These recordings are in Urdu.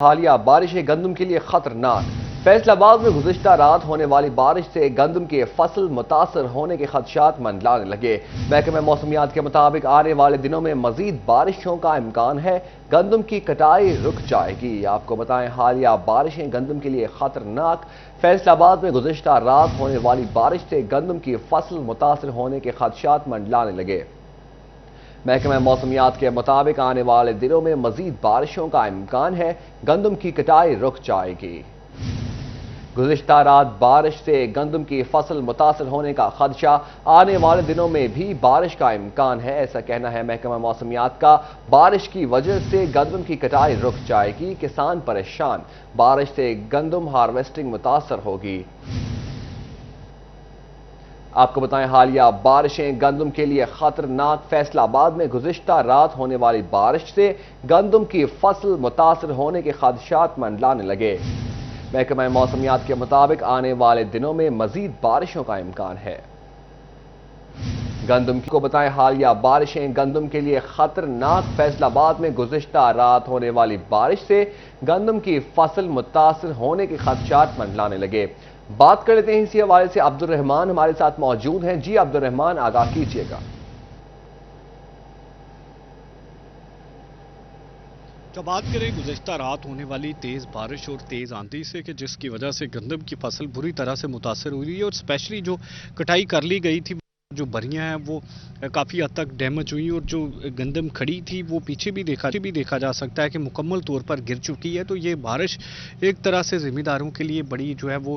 حالیہ بارشیں گندم کے لیے خطرناک۔ فیصل آباد میں گزشتہ رات ہونے والی بارش سے گندم کے فصل متاثر ہونے کے خدشات منڈلانے لگے۔ محکمہ موسمیات کے مطابق آنے والے دنوں میں مزید بارشوں کا امکان ہے۔ گندم کی کٹائی رک جائے گی۔ آپ کو بتائیں حالیہ بارشیں گندم کے لیے خطرناک۔ فیصل آباد میں گزشتہ رات ہونے والی بارش سے گندم کی فصل متاثر ہونے کے خدشات منڈلانے لگے۔ محکمہ موسمیات کے مطابق آنے والے دنوں میں مزید بارشوں کا امکان ہے۔ گندم کی کٹائی رک جائے گی۔ گزشتہ رات بارش سے گندم کی فصل متاثر ہونے کا خدشہ، آنے والے دنوں میں بھی بارش کا امکان ہے، ایسا کہنا ہے محکمہ موسمیات کا۔ بارش کی وجہ سے گندم کی کٹائی رک جائے گی، کسان پریشان۔ بارش سے گندم ہارویسٹنگ متاثر ہوگی۔ آپ کو بتائیں حالیہ بارشیں گندم کے لیے خطرناک۔ فیصل آباد میں گزشتہ رات ہونے والی بارش سے گندم کی فصل متاثر ہونے کے خدشات منڈلانے لگے۔ محکمہ موسمیات کے مطابق آنے والے دنوں میں مزید بارشوں کا امکان ہے۔ گندم کو بتائیں حالیہ بارشیں گندم کے لیے خطرناک۔ فیصل آباد میں گزشتہ رات ہونے والی بارش سے گندم کی فصل متاثر ہونے کے خدشات منڈلانے لگے۔ بات کر لیتے ہیں اسی حوالے سے عبد الرحمان ہمارے ساتھ موجود ہیں۔ جی عبد الرحمان، آگاہ کیجیے گا۔ جب بات کریں گزشتہ رات ہونے والی تیز بارش اور تیز آندھی سے کہ جس کی وجہ سے گندم کی فصل بری طرح سے متاثر ہوئی ہے اور اسپیشلی جو کٹائی کر لی گئی تھی، جو بریاں ہیں وہ کافی حد تک ڈیمیج ہوئی اور جو گندم کھڑی تھی وہ پیچھے بھی دیکھا جا سکتا ہے کہ مکمل طور پر گر چکی ہے۔ تو یہ بارش ایک طرح سے ذمہ داروں کے لیے بڑی جو ہے وہ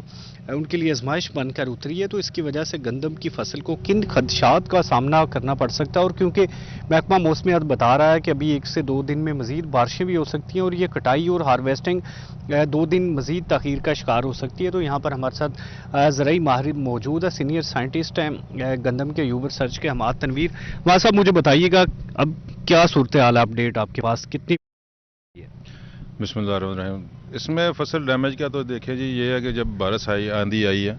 ان کے لیے آزمائش بن کر اتری ہے۔ تو اس کی وجہ سے گندم کی فصل کو کن خدشات کا سامنا کرنا پڑ سکتا ہے، اور کیونکہ محکمہ موسمیات بتا رہا ہے کہ ابھی 1 سے 2 دن میں مزید بارشیں بھی ہو سکتی ہیں اور یہ کٹائی اور ہارویسٹنگ 2 دن مزید تاخیر کا شکار ہو سکتی ہے۔ تو یہاں پر ہمارے ساتھ زرعی ماہر موجود ہے، سینئر سائنٹسٹ ہیں گندم کے یوب ریسرچ کے حماد تنویر۔ وہاں صاحب مجھے بتائیے گا اب کیا صورتحال اپڈیٹ آپ کے پاس کتنی؟ بسم اللہ الرحمن الرحیم۔ اس میں فصل ڈیمیج کا تو دیکھیں جی یہ ہے کہ جب بارش آندھی آئی ہے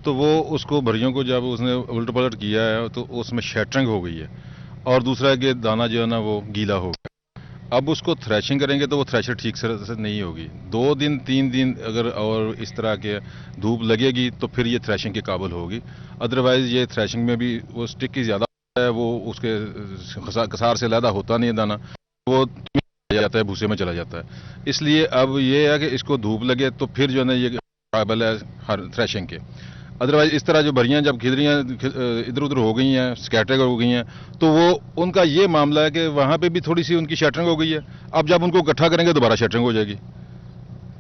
تو وہ اس کو بھریوں کو جب اس نے الٹ پلٹ کیا ہے تو اس میں شیٹرنگ ہو گئی ہے، اور دوسرا ہے کہ دانہ جو ہے نا وہ گیلا ہو گیا۔ اب اس کو تھریشنگ کریں گے تو وہ تھریشر ٹھیک سے نہیں ہوگی۔ 2 دن 3 دن اگر اور اس طرح کے دھوپ لگے گی تو پھر یہ تھریشنگ کے قابل ہوگی۔ ادروائز یہ تھریشنگ میں بھی وہ سٹک کی زیادہ ہے، وہ اس کے کسار سے علیحدہ ہوتا نہیں ہے دانہ، وہ جاتا ہے بھوسے میں چلا جاتا ہے۔ اس لیے اب یہ ہے کہ اس کو دھوپ لگے تو پھر جو ہے نا یہ قابل ہے تھریشنگ کے۔ ادروائز اس طرح جو بھریاں جب کھد رہی ہیں ادھر ادھر ہو گئی ہیں، سکیٹر ہو گئی ہیں، تو وہ ان کا یہ معاملہ ہے کہ وہاں پہ بھی تھوڑی سی ان کی شیٹرنگ ہو گئی ہے۔ اب جب ان کو اکٹھا کریں گے دوبارہ شیٹرنگ ہو جائے گی،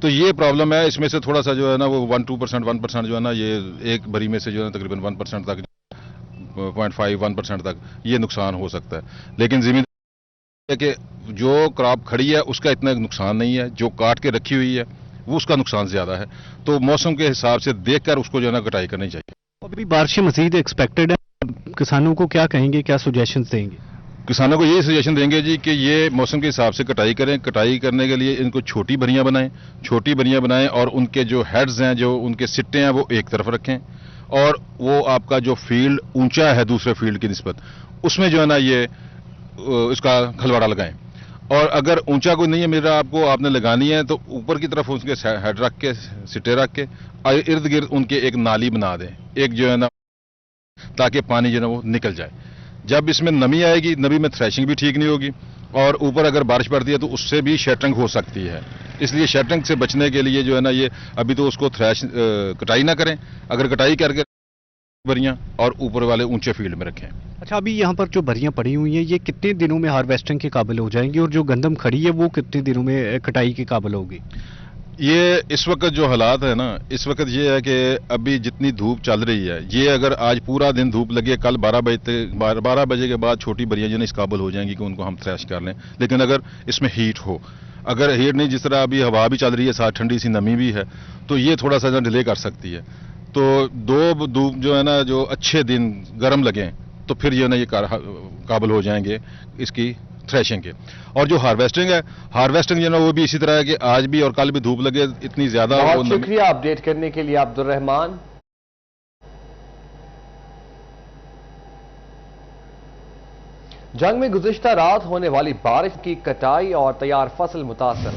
تو یہ پرابلم ہے۔ اس میں سے تھوڑا سا جو ہے نا وہ 1% جو ہے نا یہ ایک بھری میں سے جو ہے نا تقریباً 1% تک 0.5-1% تک یہ نقصان ہو سکتا ہے۔ لیکن زمین ہے کہ جو کراپ کھڑی ہے اس کا اتنا نقصان نہیں ہے، جو کاٹ کے رکھی ہوئی ہے وہ اس کا نقصان زیادہ ہے۔ تو موسم کے حساب سے دیکھ کر اس کو جو ہے نا کٹائی کرنی چاہیے۔ ابھی بارشیں مزید ایکسپیکٹڈ ہیں، کسانوں کو کیا کہیں گے، کیا سجیشنز دیں گے؟ کسانوں کو یہی سجیشن دیں گے جی کہ یہ موسم کے حساب سے کٹائی کریں۔ کٹائی کرنے کے لیے ان کو چھوٹی بھریاں بنائیں اور ان کے جو ہیڈز ہیں، جو ان کے سٹے ہیں وہ ایک طرف رکھیں، اور وہ آپ کا جو فیلڈ اونچا ہے دوسرے فیلڈ کی نسبت اس میں جو ہے نا یہ اس کا کھلواڑا لگائیں۔ اور اگر اونچا کوئی نہیں ہے میرا آپ نے لگانی ہے تو اوپر کی طرف اس کے ہیڈ رکھ کے سٹے رکھ کے ارد گرد ان کے ایک نالی بنا دیں، ایک جو ہے نا، تاکہ پانی جو ہے نا وہ نکل جائے۔ جب اس میں نمی آئے گی، نمی میں تھریشنگ بھی ٹھیک نہیں ہوگی، اور اوپر اگر بارش پڑتی ہے تو اس سے بھی شیٹرنگ ہو سکتی ہے۔ اس لیے شیٹرنگ سے بچنے کے لیے جو ہے نا یہ ابھی تو اس کو کٹائی نہ کریں، اگر کٹائی کر کے بھریاں اور اوپر والے اونچے فیلڈ میں رکھیں۔ اچھا، ابھی یہاں پر جو بھریاں پڑی ہوئی ہیں یہ کتنے دنوں میں ہارویسٹنگ کے قابل ہو جائیں گی، اور جو گندم کھڑی ہے وہ کتنے دنوں میں کٹائی کے قابل ہوگی؟ یہ اس وقت جو حالات ہے نا، اس وقت یہ ہے کہ ابھی جتنی دھوپ چل رہی ہے، یہ اگر آج پورا دن دھوپ لگے، کل 12 بجے کے بعد چھوٹی بریاں جو ہے اس قابل ہو جائیں گی کہ ان کو ہم تھریش کر لیں۔ لیکن اگر اس میں ہیٹ ہو، اگر ہیٹ نہیں، جس طرح ابھی ہوا بھی چل رہی ہے، ساتھ ٹھنڈی سی نمی بھی ہے، تو یہ تھوڑا سا ڈیلے کر سکتی ہے۔ تو 2 دھوپ جو ہے نا، جو اچھے دن گرم لگیں تو پھر جو ہے نا یہ قابل ہو جائیں گے اس کی تھریشنگ کے۔ اور جو ہارویسٹنگ ہے، ہارویسٹنگ جو ہے نا وہ بھی اسی طرح ہے کہ آج بھی اور کل بھی دھوپ لگے اتنی زیادہ۔ بہت شکریہ اپڈیٹ کرنے کے لیے عبد الرحمان۔ جنگ میں گزشتہ رات ہونے والی بارش کی کٹائی اور تیار فصل متاثر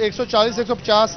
140-150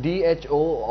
DHO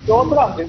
200।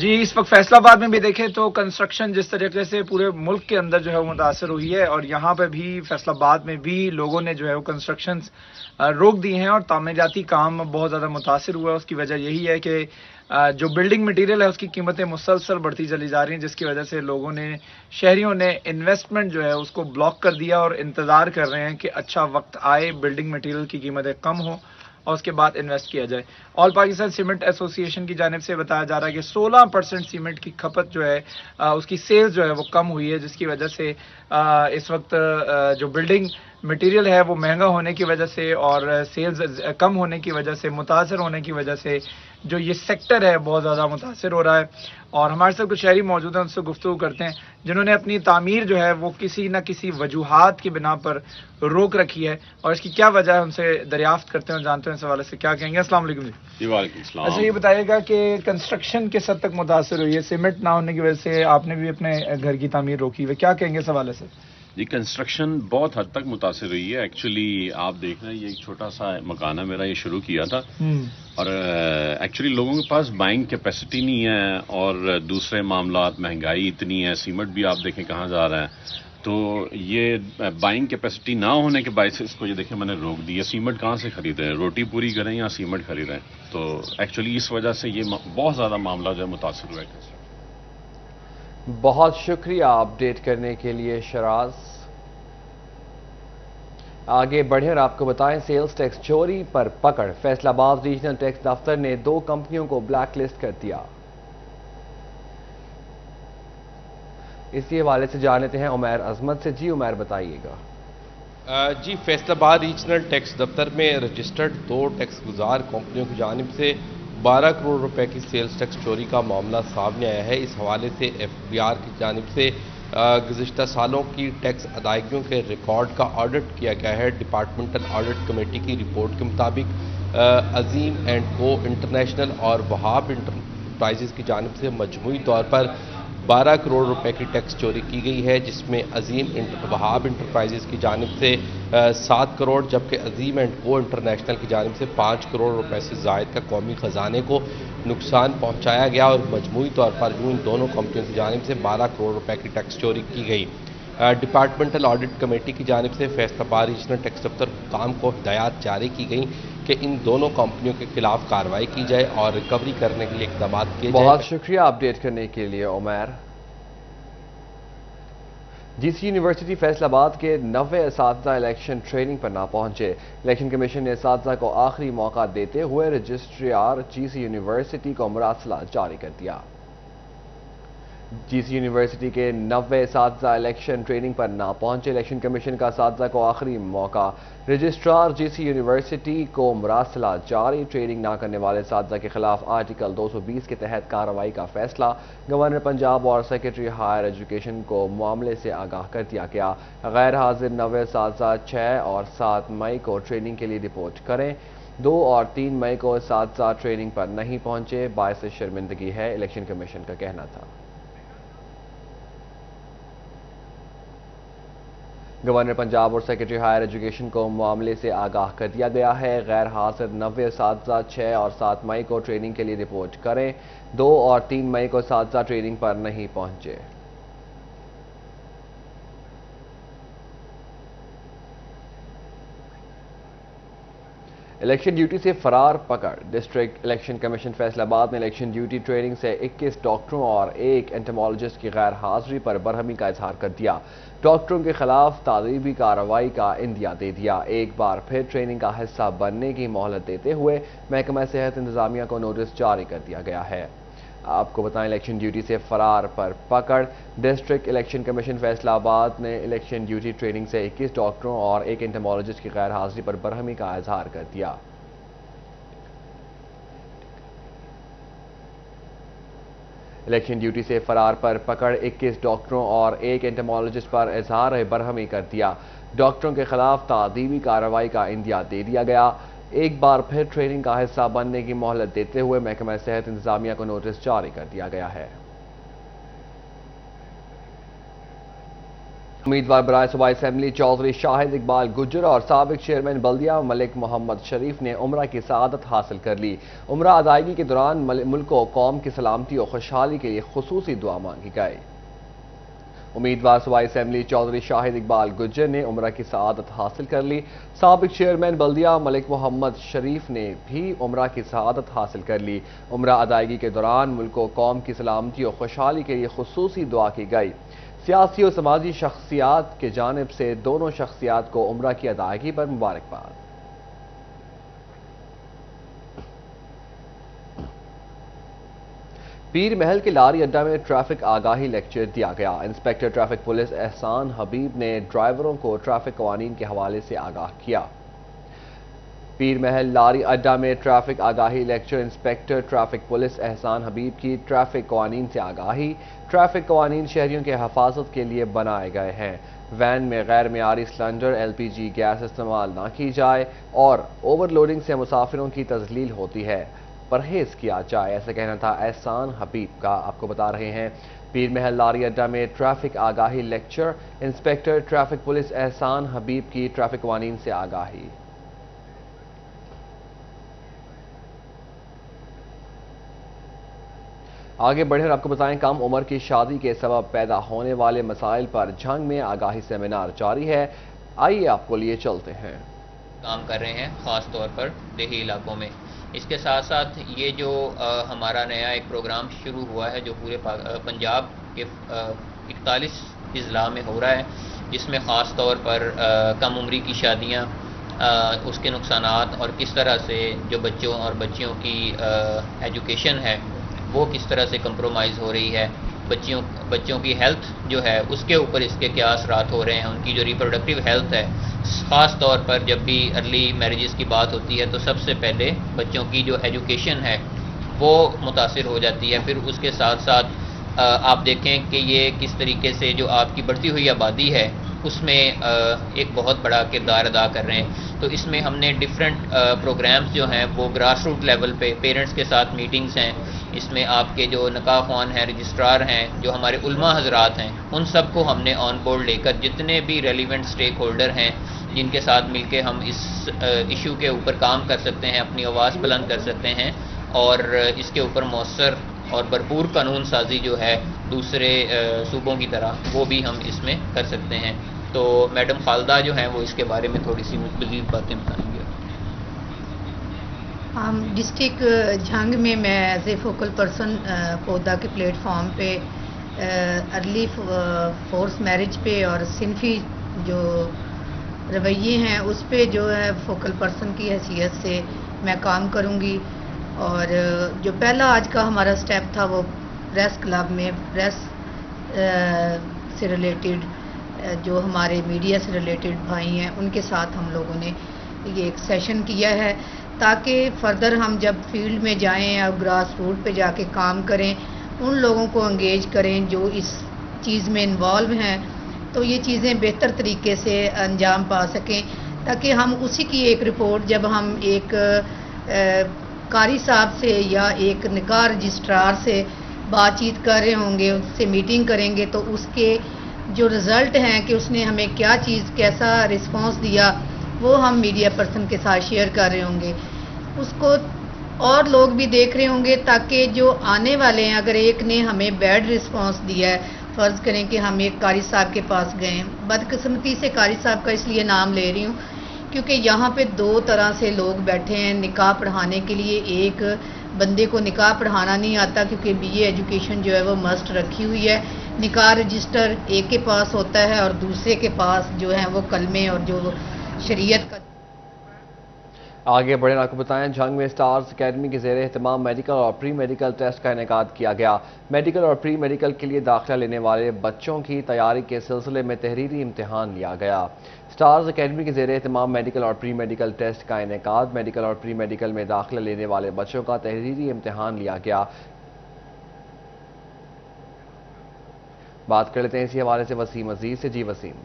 جی اس وقت فیصلہ آباد میں بھی دیکھیں تو کنسٹرکشن جس طریقے سے پورے ملک کے اندر جو ہے وہ متاثر ہوئی ہے، اور یہاں پہ بھی فیصلہ آباد میں بھی لوگوں نے جو ہے وہ کنسٹرکشن روک دی ہیں اور تعمیراتی کام بہت زیادہ متاثر ہوا ہے۔ اس کی وجہ یہی ہے کہ جو بلڈنگ مٹیریل ہے اس کی قیمتیں مسلسل بڑھتی چلی جا رہی ہیں، جس کی وجہ سے لوگوں نے، شہریوں نے انویسٹمنٹ جو ہے اس کو بلاک کر دیا اور انتظار کر رہے ہیں کہ اچھا وقت آئے، بلڈنگ مٹیریل کی قیمتیں کم ہوں اور اس کے بعد انویسٹ کیا جائے۔ آل پاکستان سیمنٹ ایسوسی ایشن کی جانب سے بتایا جا رہا ہے کہ 16% سیمنٹ کی کھپت جو ہے اس کی سیلز جو ہے وہ کم ہوئی ہے، جس کی وجہ سے اس وقت جو بلڈنگ مٹیریل ہے وہ مہنگا ہونے کی وجہ سے اور سیلز کم ہونے کی وجہ سے، متاثر ہونے کی وجہ سے جو یہ سیکٹر ہے بہت زیادہ متاثر ہو رہا ہے۔ اور ہمارے ساتھ کچھ شہری موجود ہیں، ان سے گفتگو کرتے ہیں جنہوں نے اپنی تعمیر جو ہے وہ کسی نہ کسی وجوہات کی بنا پر روک رکھی ہے، اور اس کی کیا وجہ ہے ان سے دریافت کرتے ہیں اور جانتے ہیں اس حوالے سے کیا کہیں گے۔ السلام علیکم جی۔ وعلیکم السلام۔ اچھا یہ بتائیے گا کہ کنسٹرکشن کس حد تک متاثر ہوئی ہے؟ سیمنٹ نہ ہونے کی وجہ سے آپ نے بھی اپنے گھر کی تعمیر روکی ہوئی، کیا کہیں گے اس حوالے سے؟ جی کنسٹرکشن بہت حد تک متاثر ہوئی ہے۔ ایکچولی آپ دیکھ رہے ہیں یہ ایک چھوٹا سا مکان ہے میرا، یہ شروع کیا تھا اور ایکچولی لوگوں کے پاس بائنگ کیپیسٹی نہیں ہے اور دوسرے معاملات، مہنگائی اتنی ہے، سیمنٹ بھی آپ دیکھیں کہاں جا رہا ہے، تو یہ بائنگ کیپیسٹی نہ ہونے کے باعث اس کو یہ دیکھیں میں نے روک دی ہے۔ سیمنٹ کہاں سے خریدیں، روٹی پوری کریں یا سیمنٹ خریدیں؟ تو ایکچولی اس وجہ سے یہ بہت زیادہ معاملہ جو ہے متاثر ہوا ہے۔ بہت شکریہ اپڈیٹ کرنے کے لیے شراز۔ آگے بڑھیں اور آپ کو بتائیں سیلز ٹیکس چوری پر پکڑ، فیصلہ آباد ریجنل ٹیکس دفتر نے 2 کمپنیوں کو بلیک لسٹ کر دیا۔ اسی حوالے سے جان لیتے ہیں عمیر عظمت سے۔ جی عمیر بتائیے گا۔ جی فیصل آباد ریجنل ٹیکس دفتر میں رجسٹرڈ 2 ٹیکس گزار کمپنیوں کی جانب سے 12 کروڑ روپے کی سیلز ٹیکس چوری کا معاملہ سامنے آیا ہے۔ اس حوالے سے FBR کی جانب سے گزشتہ سالوں کی ٹیکس ادائیگیوں کے ریکارڈ کا آڈٹ کیا گیا ہے۔ ڈپارٹمنٹل آڈٹ کمیٹی کی رپورٹ کے مطابق عظیم اینڈ کو انٹرنیشنل اور وہاب انٹرپرائزز کی جانب سے مجموعی طور پر 12 کروڑ روپے کی ٹیکس چوری کی گئی ہے، جس میں عظیم وہاب انٹرپرائزز کی جانب سے 7 کروڑ جبکہ عظیم اینڈ کو انٹرنیشنل کی جانب سے 5 کروڑ روپے سے زائد کا قومی خزانے کو نقصان پہنچایا گیا اور مجموعی طور پر ان دونوں کمپنیوں کی جانب سے 12 کروڑ روپے کی ٹیکس چوری کی گئی۔ ڈپارٹمنٹل آڈٹ کمیٹی کی جانب سے فیصل آباد ریجنل ٹیکس دفتر حکام کو ہدایات جاری کی گئیں کہ ان دونوں کمپنیوں کے خلاف کارروائی کی جائے اور ریکوری کرنے کے لیے اقدامات کیے جائیں۔ بہت شکریہ اپڈیٹ کرنے کے لیے عمیر۔ جی سی یونیورسٹی فیصل آباد کے 90 اساتذہ الیکشن ٹریننگ پر نہ پہنچے۔ الیکشن کمیشن نے اساتذہ کو آخری موقع دیتے ہوئے رجسٹریار جی سی یونیورسٹی کو مراسلہ جاری کر دیا۔ جی سی یونیورسٹی کے 90 اساتذہ الیکشن ٹریننگ پر نہ پہنچے۔ الیکشن کمیشن کا اساتذہ کو آخری موقع، رجسٹرار جی سی یونیورسٹی کو مراسلہ جاری۔ ٹریننگ نہ کرنے والے اساتذہ کے خلاف آرٹیکل 220 کے تحت کارروائی کا فیصلہ۔ گورنر پنجاب اور سیکرٹری ہائر ایجوکیشن کو معاملے سے آگاہ کر دیا گیا۔ غیر حاضر 90 اساتذہ 6 اور 7 مئی کو ٹریننگ کے لیے رپورٹ کریں۔ 2 اور 3 مئی کو اساتذہ ٹریننگ پر نہیں پہنچے، باعث شرمندگی ہے، الیکشن کمیشن کا کہنا تھا۔ گورنر پنجاب اور سیکرٹری ہائر ایجوکیشن کو معاملے سے آگاہ کر دیا گیا ہے۔ غیر حاضر 90 اساتذہ 6 اور 7 مئی کو ٹریننگ کے لیے رپورٹ کریں۔ 2 اور 3 مئی کو اساتذہ ٹریننگ پر نہیں پہنچے۔ الیکشن ڈیوٹی سے فرار پکڑ، ڈسٹرکٹ الیکشن کمیشن فیصل آباد نے الیکشن ڈیوٹی ٹریننگ سے 21 ڈاکٹروں اور 1 انٹمالوجسٹ کی غیر حاضری پر برہمی کا اظہار کر دیا۔ ڈاکٹروں کے خلاف تعذیبی کارروائی کا عندیہ دے دیا۔ ایک بار پھر ٹریننگ کا حصہ بننے کی مہلت دیتے ہوئے محکمہ صحت انتظامیہ کو نوٹس جاری کر دیا گیا ہے۔ آپ کو بتائیں الیکشن ڈیوٹی سے فرار پر پکڑ، ڈسٹرکٹ الیکشن کمیشن فیصل آباد نے الیکشن ڈیوٹی ٹریننگ سے 21 ڈاکٹروں اور 1 انٹمالوجسٹ کی غیر حاضری پر برہمی کا اظہار کر دیا۔ الیکشن ڈیوٹی سے فرار پر پکڑ، 21 ڈاکٹروں اور 1 انٹمالوجسٹ پر اظہار برہمی کر دیا۔ ڈاکٹروں کے خلاف تعذیبی کارروائی کا عندیہ دے دیا گیا۔ ایک بار پھر ٹریننگ کا حصہ بننے کی مہلت دیتے ہوئے محکمہ صحت انتظامیہ کو نوٹس جاری کر دیا گیا ہے۔ امیدوار برائے صوبائی اسمبلی چودھری شاہد اقبال گجر اور سابق چیئرمین بلدیہ ملک محمد شریف نے عمرہ کی سعادت حاصل کر لی۔ عمرہ ادائیگی کے دوران ملک و قوم کی سلامتی اور خوشحالی کے لیے خصوصی دعا مانگی گئی۔ امیدوار صوبائی اسمبلی چودھری شاہد اقبال گجر نے عمرہ کی سعادت حاصل کر لی۔ سابق چیئرمین بلدیہ ملک محمد شریف نے بھی عمرہ کی سعادت حاصل کر لی۔ عمرہ ادائیگی کے دوران ملک و قوم کی سلامتی اور خوشحالی کے لیے خصوصی دعا کی گئی۔ سیاسی اور سماجی شخصیات کی جانب سے دونوں شخصیات کو عمرہ کی ادائیگی پر مبارکباد۔ پیر محل کے لاری اڈہ میں ٹریفک آگاہی لیکچر دیا گیا۔ انسپکٹر ٹریفک پولیس احسان حبیب نے ڈرائیوروں کو ٹریفک قوانین کے حوالے سے آگاہ کیا۔ پیر محل لاری اڈہ میں ٹریفک آگاہی لیکچر، انسپکٹر ٹریفک پولیس احسان حبیب کی ٹریفک قوانین سے آگاہی۔ ٹریفک قوانین شہریوں کے حفاظت کے لیے بنائے گئے ہیں۔ وین میں غیر معیاری سلنڈر LPG گیس استعمال نہ کی جائے اور اوور لوڈنگ سے مسافروں کی تذلیل ہوتی ہے، پرہیز کیا جائے، ایسا کہنا تھا احسان حبیب کا۔ آپ کو بتا رہے ہیں پیر محل لاری اڈہ میں ٹریفک آگاہی لیکچر، انسپکٹر ٹریفک پولیس احسان حبیب کی ٹریفک قوانین سے آگاہی۔ آگے بڑھیں اور آپ کو بتائیں کم عمر کی شادی کے سبب پیدا ہونے والے مسائل پر جھنگ میں آگاہی سیمینار جاری ہے۔ آئیے آپ کو لیے چلتے ہیں۔ کام کر رہے ہیں خاص طور پر دیہی علاقوں میں۔ اس کے ساتھ ساتھ یہ جو ہمارا نیا ایک پروگرام شروع ہوا ہے جو پورے پنجاب کے 41 اضلاع میں ہو رہا ہے، جس میں خاص طور پر کم عمری کی شادیاں، اس کے نقصانات اور کس طرح سے جو بچوں اور بچیوں کی ایجوکیشن ہے وہ کس طرح سے کمپرومائز ہو رہی ہے، بچوں کی ہیلتھ جو ہے اس کے اوپر اس کے کیا اثرات ہو رہے ہیں، ان کی جو ریپروڈکٹیو ہیلتھ ہے، خاص طور پر جب بھی ارلی میرجز کی بات ہوتی ہے تو سب سے پہلے بچوں کی جو ایجوکیشن ہے وہ متاثر ہو جاتی ہے۔ پھر اس کے ساتھ ساتھ آپ دیکھیں کہ یہ کس طریقے سے جو آپ کی بڑھتی ہوئی آبادی ہے اس میں ایک بہت بڑا کردار ادا کر رہے ہیں۔ تو اس میں ہم نے ڈیفرنٹ پروگرامز جو ہیں وہ گراس روٹ لیول پہ پیرنٹس کے ساتھ میٹنگز ہیں، اس میں آپ کے جو نکاح خوان ہیں، رجسٹرار ہیں، جو ہمارے علماء حضرات ہیں، ان سب کو ہم نے آن بورڈ لے کر جتنے بھی ریلیونٹ سٹیک ہولڈر ہیں جن کے ساتھ مل کے ہم اس ایشو کے اوپر کام کر سکتے ہیں، اپنی آواز بلند کر سکتے ہیں اور اس کے اوپر مؤثر اور بھرپور قانون سازی جو ہے دوسرے صوبوں کی طرح وہ بھی ہم اس میں کر سکتے ہیں۔ تو میڈم خالدہ جو ہیں وہ اس کے بارے میں تھوڑی سی مزید باتیں بتائیں گے۔ ڈسٹرکٹ جھنگ میں ایز اے فوکل پرسن پودا کے پلیٹ فارم پہ ارلی فورس میرج پہ اور صنفی جو رویے ہیں اس پہ جو ہے فوکل پرسن کی حیثیت سے میں کام کروں گی۔ اور جو پہلا آج کا ہمارا سٹیپ تھا وہ پریس کلب میں پریس سے ریلیٹڈ جو ہمارے میڈیا سے ریلیٹڈ بھائی ہیں ان کے ساتھ ہم لوگوں نے یہ ایک سیشن کیا ہے تاکہ فردر ہم جب فیلڈ میں جائیں اور گراس روٹ پہ جا کے کام کریں ان لوگوں کو انگیج کریں جو اس چیز میں انوالو ہیں، تو یہ چیزیں بہتر طریقے سے انجام پا سکیں، تاکہ ہم اسی کی ایک رپورٹ جب ہم ایک قاری صاحب سے یا ایک نکاح رجسٹرار سے بات چیت کر رہے ہوں گے، اس سے میٹنگ کریں گے، تو اس کے جو رزلٹ ہیں کہ اس نے ہمیں کیا چیز کیسا رسپانس دیا وہ ہم میڈیا پرسن کے ساتھ شیئر کر رہے ہوں گے، اس کو اور لوگ بھی دیکھ رہے ہوں گے، تاکہ جو آنے والے ہیں اگر ایک نے ہمیں بیڈ رسپانس دیا ہے، فرض کریں کہ ہم ایک قاری صاحب کے پاس گئے ہیں، بدقسمتی سے قاری صاحب کا اس لیے نام لے رہی ہوں کیونکہ یہاں پہ دو طرح سے لوگ بیٹھے ہیں نکاح پڑھانے کے لیے۔ ایک بندے کو نکاح پڑھانا نہیں آتا کیونکہ BA ایجوکیشن جو ہے وہ مسٹ رکھی ہوئی ہے، نکاح رجسٹر ایک کے پاس ہوتا ہے اور دوسرے کے پاس جو ہے وہ کلمے اور جو شریعت کا۔ آگے بڑھیں آپ کو بتائیں جھنگ میں سٹارز اکیڈمی کے زیر اہتمام میڈیکل اور پری میڈیکل ٹیسٹ کا انعقاد کیا گیا۔ میڈیکل اور پری میڈیکل کے لیے داخلہ لینے والے بچوں کی تیاری کے سلسلے میں تحریری امتحان لیا گیا۔ سٹارز اکیڈمی کے زیر اہتمام میڈیکل اور پری میڈیکل ٹیسٹ کا انعقاد، میڈیکل اور پری میڈیکل میں داخلہ لینے والے بچوں کا تحریری امتحان لیا گیا۔ بات کر لیتے ہیں اسی حوالے سے وسیم عزیز سے۔ جی وسیم۔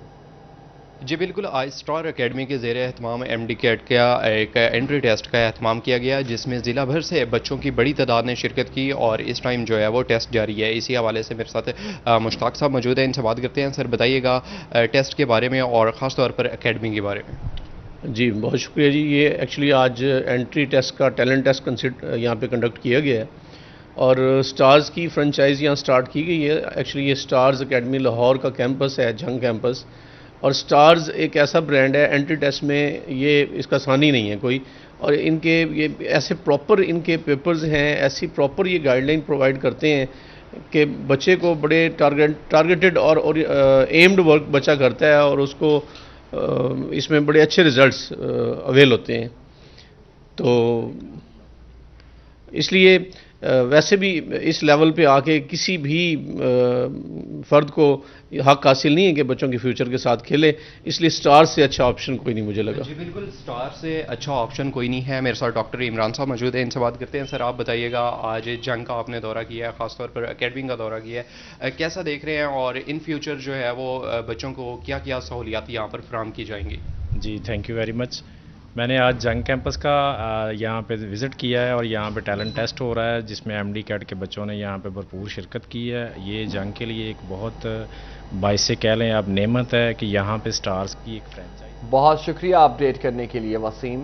جی بالکل، آئی اسٹار اکیڈمی کے زیر اہتمام ایم ڈی کیٹ کا ایک انٹری ٹیسٹ کا اہتمام کیا گیا، جس میں ضلع بھر سے بچوں کی بڑی تعداد نے شرکت کی اور اس ٹائم جو ہے وہ ٹیسٹ جاری ہے۔ اسی حوالے سے میرے ساتھ مشتاق صاحب موجود ہیں، ان سے بات کرتے ہیں۔ سر بتائیے گا ٹیسٹ کے بارے میں اور خاص طور پر اکیڈمی کے بارے میں۔ جی بہت شکریہ جی، یہ ایکچولی آج انٹری ٹیسٹ کا ٹیلنٹ ٹیسٹ یہاں پہ کنڈکٹ کیا گیا ہے اور سٹارز کی فرنچائز یہاں سٹارٹ کی گئی ہے۔ ایکچولی یہ سٹارز اکیڈمی لاہور کا کیمپس ہے، جھنگ کیمپس، اور سٹارز ایک ایسا برانڈ ہے انٹری ٹیسٹ میں، یہ اس کا ثانی نہیں ہے کوئی، اور ان کے یہ ایسے پراپر ان کے پیپرز ہیں، ایسی پراپر یہ گائیڈ لائن پرووائڈ کرتے ہیں کہ بچے کو بڑے ٹارگیٹڈ اور ایمڈ ورک بچہ کرتا ہے اور اس کو اس میں بڑے اچھے ریزلٹس اویل ہوتے ہیں۔ تو اس لیے ویسے بھی اس لیول پہ آ کے کسی بھی فرد کو حق حاصل نہیں ہے کہ بچوں کے فیوچر کے ساتھ کھیلے، اس لیے سٹار سے اچھا آپشن کوئی نہیں مجھے لگا۔ جی بالکل، سٹار سے اچھا آپشن کوئی نہیں ہے۔ میرے ساتھ ڈاکٹر عمران صاحب موجود ہیں، ان سے بات کرتے ہیں۔ سر آپ بتائیے گا، آج جنگ کا آپ نے دورہ کیا ہے، خاص طور پر اکیڈمی کا دورہ کیا ہے، کیسا دیکھ رہے ہیں اور ان فیوچر جو ہے وہ بچوں کو کیا کیا سہولیات یہاں پر فراہم کی جائیں گی؟ جی تھینک یو ویری مچ۔ میں نے آج جنگ کیمپس کا یہاں پہ وزٹ کیا ہے اور یہاں پہ ٹیلنٹ ٹیسٹ ہو رہا ہے، جس میں ایم ڈی کیٹ کے بچوں نے یہاں پہ بھرپور شرکت کی ہے۔ یہ جنگ کے لیے ایک بہت باعث سے کہہ لیں آپ نعمت ہے کہ یہاں پہ سٹارز کی ایک فرینچائز۔ بہت شکریہ اپڈیٹ کرنے کے لیے وسیم۔